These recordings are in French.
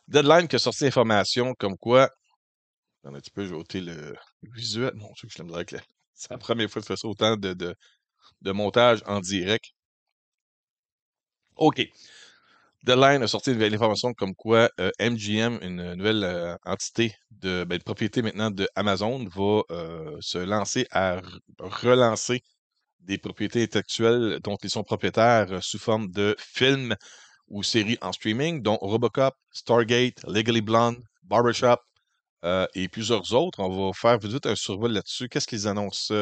Deadline qui a sorti l'information comme quoi. Attends un petit peu, je vais ôter le visuel. Mon Dieu, je l'aimerais que c'est la première fois que je fais ça autant de montage en direct. OK. Deadline a sorti une nouvelle information comme quoi MGM, une nouvelle entité de propriété maintenant de Amazon, va se lancer à relancer des propriétés intellectuelles dont ils sont propriétaires sous forme de films ou séries en streaming, dont Robocop, Stargate, Legally Blonde, Barbershop et plusieurs autres. On va faire vite un survol là-dessus. Qu'est-ce qu'ils annoncent?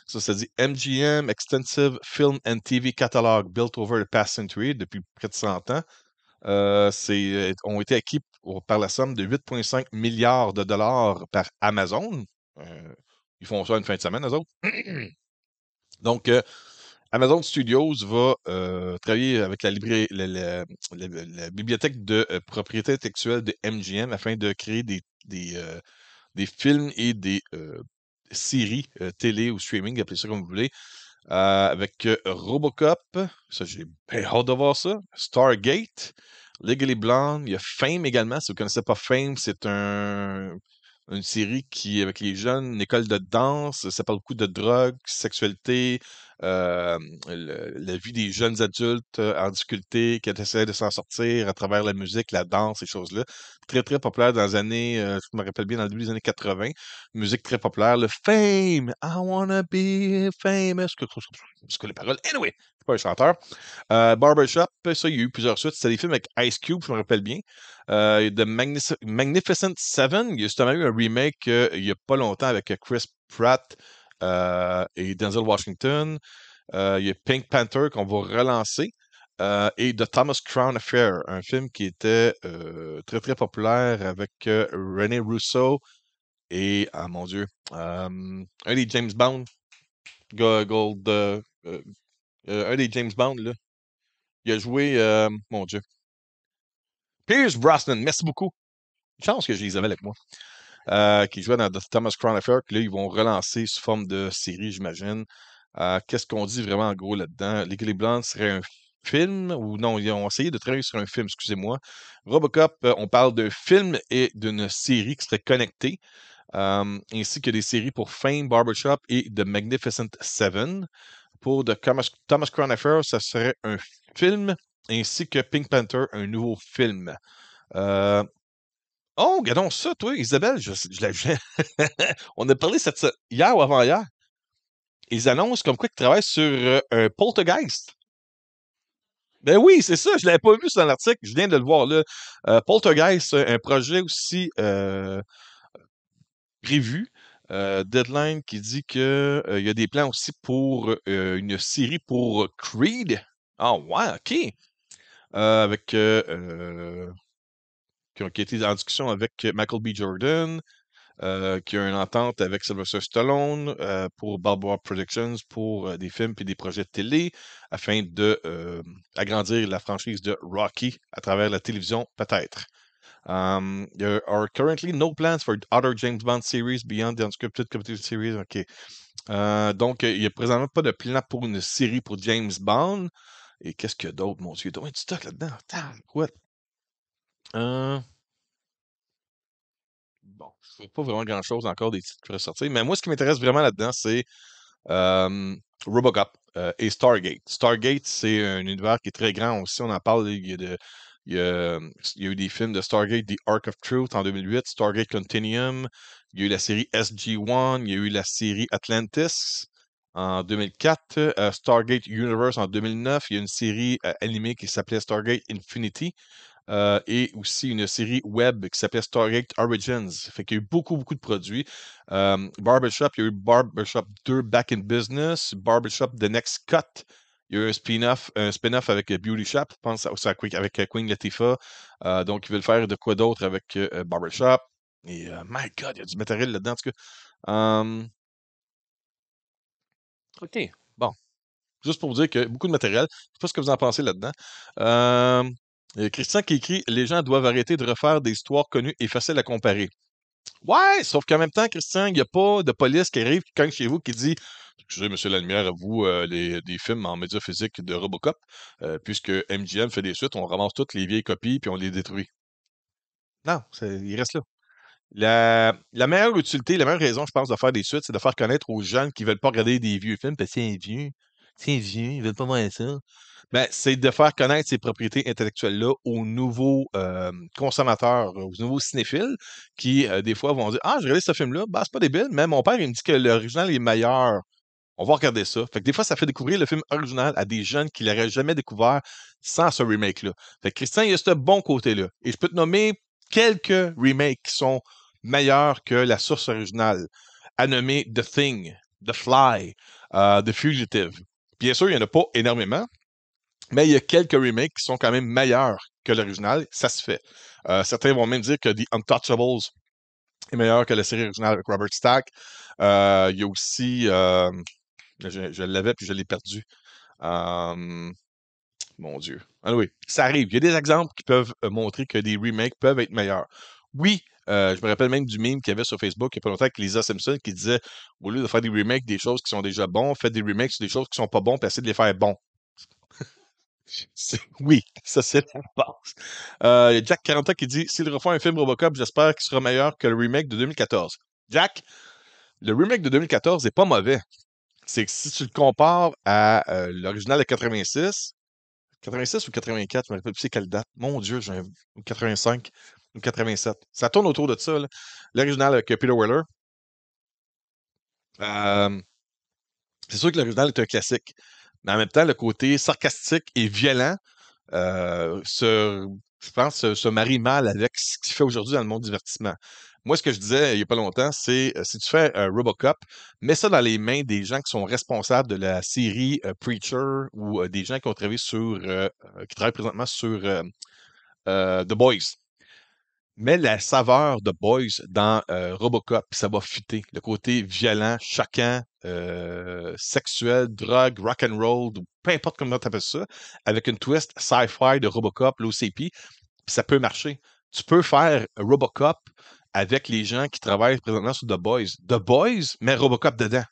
Ça dit MGM Extensive Film and TV Catalog built over the past century depuis près de 100 ans. Ont été acquis par la somme de 8,5 milliards de dollars par Amazon. Ils font ça une fin de semaine, eux autres. Donc, Amazon Studios va travailler avec la bibliothèque de propriété intellectuelle de MGM afin de créer des films et des séries télé ou streaming, appelez ça comme vous voulez, avec Robocop, ça j'ai bien hâte de voir ça, Stargate, Legally Blonde, il y a Fame également, si vous ne connaissez pas Fame, c'est une série qui, avec les jeunes, une école de danse, ça parle beaucoup de drogue, sexualité, la vie des jeunes adultes en difficulté, qui essaient de s'en sortir à travers la musique, la danse, ces choses-là. Très, très populaire dans les années, je me rappelle bien, dans le début des années 80. Musique très populaire, le Fame, I wanna be famous. C'est quoi les paroles? Anyway, je suis pas un chanteur. Barbershop, ça, il y a eu plusieurs suites. C'était des films avec Ice Cube, je me rappelle bien. The Magnificent Seven, il y a justement eu un remake il y a pas longtemps avec Chris Pratt et Denzel Washington. Il y a Pink Panther qu'on va relancer. Et The Thomas Crown Affair, un film qui était très très populaire avec René Russo et, ah mon Dieu, un des James Bond, Gold, un des James Bond, là. Il a joué, mon Dieu, Pierce Brosnan, merci beaucoup. Une chance que je les avais avec moi. Qui jouait dans The Thomas Crown Affair, que là, ils vont relancer sous forme de série, j'imagine. Qu'est-ce qu'on dit vraiment en gros là-dedans? Legally Blonde serait un film ou non, ils ont essayé de travailler sur un film, excusez-moi. Robocop, on parle d'un film et d'une série qui serait connectée, ainsi que des séries pour Fame, Barbershop et The Magnificent Seven. Pour The Thomas Crown Affair, ça serait un film, ainsi que Pink Panther, un nouveau film. Euh, Oh, regardons ça, toi, Isabelle. On a parlé hier ou avant-hier. Ils annoncent comme quoi ils travaillent sur un Poltergeist. Ben oui, c'est ça, je l'avais pas vu ça dans l'article, je viens de le voir là. Poltergeist, un projet aussi prévu. Deadline qui dit que il y a des plans aussi pour une série pour Creed. Ah ouais, ok. Avec qui a été en discussion avec Michael B. Jordan. Qui a une entente avec Sylvester Stallone pour Balboa Productions pour des films et des projets de télé afin de agrandir la franchise de Rocky à travers la télévision, peut-être. There are currently no plans for other James Bond series beyond the unscripted competitive series. OK. Donc, il n'y a présentement pas de plan pour une série pour James Bond. Et qu'est-ce qu'il y a d'autre, mon Dieu? Il y a donc du stock là-dedans. What? Bon, je ne sais pas vraiment grand-chose encore des titres qui pourraient sortir, mais moi, ce qui m'intéresse vraiment là-dedans, c'est euh, Robocop et Stargate. Stargate, c'est un univers qui est très grand aussi. On en parle. Il y a, il y a eu des films de Stargate, The Ark of Truth en 2008, Stargate Continuum. Il y a eu la série SG-1. Il y a eu la série Atlantis en 2004, Stargate Universe en 2009. Il y a une série animée qui s'appelait Stargate Infinity. Et aussi une série web qui s'appelait Stargate Origins. Fait qu'il y a eu beaucoup, beaucoup de produits. Barbershop, il y a eu Barbershop 2 Back in Business, Barbershop The Next Cut. Il y a eu un spin-off avec Beauty Shop, je pense avec Queen Latifah. Donc, ils veulent faire de quoi d'autre avec Barbershop. Et my God, il y a du matériel là-dedans, en tout cas. OK, bon. Juste pour vous dire que beaucoup de matériel. Je sais pas ce que vous en pensez là-dedans. Euh, Christian qui écrit les gens doivent arrêter de refaire des histoires connues et faciles à comparer. Ouais, sauf qu'en même temps, Christian, il n'y a pas de police qui arrive, qui cogne chez vous, qui dit excusez, monsieur Lanmière, à vous des films en média physique de Robocop, puisque MGM fait des suites, on ramasse toutes les vieilles copies puis on les détruit. Non, il reste là. La meilleure utilité, la meilleure raison, je pense, de faire des suites, c'est de faire connaître aux jeunes qui veulent pas regarder des vieux films, parce que c'est un vieux, ils veulent pas voir ça. Ben, c'est de faire connaître ces propriétés intellectuelles-là aux nouveaux consommateurs, aux nouveaux cinéphiles, qui, des fois, vont dire: Ah, j'ai regardé ce film-là, bah, c'est pas débile, mais mon père, il me dit que l'original est meilleur. On va regarder ça. Fait que des fois, ça fait découvrir le film original à des jeunes qui l'auraient jamais découvert sans ce remake-là. Fait que Christian, il y a ce bon côté-là. Et je peux te nommer quelques remakes qui sont meilleurs que la source originale, à nommer The Thing, The Fly, The Fugitive. Bien sûr, il n'y en a pas énormément, mais il y a quelques remakes qui sont quand même meilleurs que l'original. Ça se fait. Certains vont même dire que The Untouchables est meilleur que la série originale avec Robert Stack. Il y a aussi, je l'avais puis je l'ai perdu. Euh, Mon Dieu. Ah oui, ça arrive. Il y a des exemples qui peuvent montrer que des remakes peuvent être meilleurs. Oui, je me rappelle même du meme qu'il y avait sur Facebook il n'y a pas longtemps avec Lisa Simpson qui disait au lieu de faire des remakes des choses qui sont déjà bons, faites des remakes sur des choses qui sont pas bons, puis essayez de les faire bons. Oui, ça c'est la base. Il y a Jack 40 qui dit s'il refait un film Robocop, j'espère qu'il sera meilleur que le remake de 2014. Jack, le remake de 2014 n'est pas mauvais. C'est que si tu le compares à l'original de 86 ou 84, je me rappelle plus c'est quelle date. Mon Dieu, j'ai un 85 ou 87. Ça tourne autour de ça, là. L'original avec Peter Weller. Euh, c'est sûr que l'original est un classique. Mais en même temps, le côté sarcastique et violent je pense, se marie mal avec ce qui se fait aujourd'hui dans le monde du divertissement. Moi, ce que je disais il n'y a pas longtemps, c'est si tu fais un Robocop, mets ça dans les mains des gens qui sont responsables de la série Preacher ou des gens qui ont travaillé qui travaillent présentement sur The Boys. Mets la saveur de Boys dans Robocop, puis ça va fitter. Le côté violent, choquant, sexuel, drogue, rock and roll, peu importe comment tu appelles ça, avec une twist sci-fi de Robocop, l'OCP, puis ça peut marcher. Tu peux faire Robocop avec les gens qui travaillent présentement sur The Boys. The Boys, mais Robocop dedans.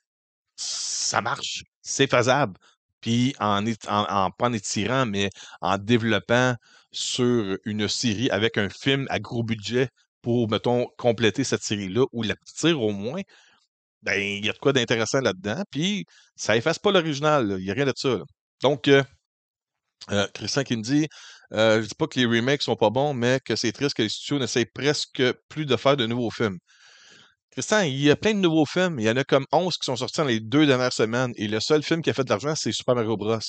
Ça marche. C'est faisable. Puis pas en étirant, mais en développant sur une série avec un film à gros budget pour, mettons, compléter cette série-là ou la petite au moins, ben, il y a de quoi d'intéressant là-dedans. Puis ça efface pas l'original. Il n'y a rien de ça. Là. Donc, Christian qui me dit je dis pas que les remakes sont pas bons, mais que c'est triste que les studios n'essayent presque plus de faire de nouveaux films. Christian, il y a plein de nouveaux films. Il y en a comme 11 qui sont sortis dans les 2 dernières semaines. Et le seul film qui a fait de l'argent, c'est Super Mario Bros.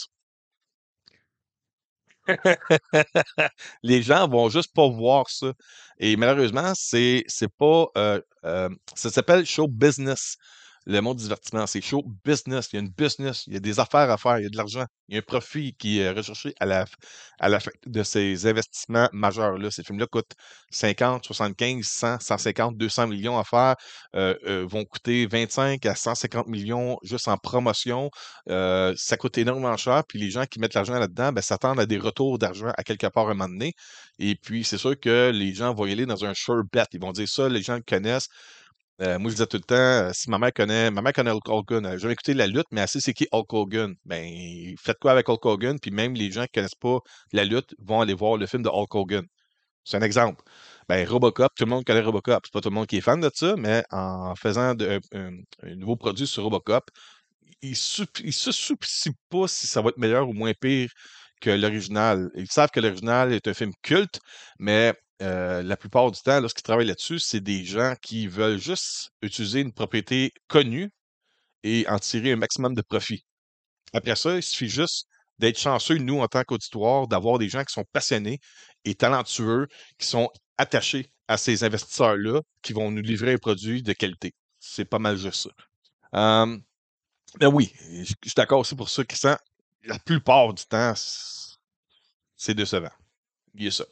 Les gens vont juste pas voir ça. Et malheureusement, c'est pas. Ça s'appelle show business. Le monde du divertissement, c'est show business. Il y a une business, il y a des affaires à faire, il y a de l'argent, il y a un profit qui est recherché à la fin de ces investissements majeurs-là. Ces films-là coûtent 50, 75, 100, 150, 200 millions à faire, vont coûter 25 à 150 millions juste en promotion. Ça coûte énormément cher, puis les gens qui mettent l'argent là-dedans, ben, s'attendent à des retours d'argent à quelque part à un moment donné. Et puis, c'est sûr que les gens vont y aller dans un sure bet. Ils vont dire ça, les gens le connaissent. Moi, je disais tout le temps, si ma mère connaît Hulk Hogan, elle n'a jamais écouté la lutte, mais elle sait c'est qui Hulk Hogan. Ben, faites quoi avec Hulk Hogan, puis même les gens qui connaissent pas la lutte vont aller voir le film de Hulk Hogan. C'est un exemple. Ben, Robocop, tout le monde connaît Robocop. C'est pas tout le monde qui est fan de ça, mais en faisant un nouveau produit sur Robocop, ils se soucient pas si ça va être meilleur ou moins pire que l'original. Ils savent que l'original est un film culte, mais la plupart du temps, lorsqu'ils travaillent là-dessus, c'est des gens qui veulent juste utiliser une propriété connue et en tirer un maximum de profit. Après ça, il suffit juste d'être chanceux, nous, en tant qu'auditoire, d'avoir des gens qui sont passionnés et talentueux, qui sont attachés à ces investisseurs-là, qui vont nous livrer un produit de qualité. C'est pas mal juste ça. Euh, mais oui, je suis d'accord aussi pour ça, Christian. La plupart du temps, c'est décevant. Il y a ça.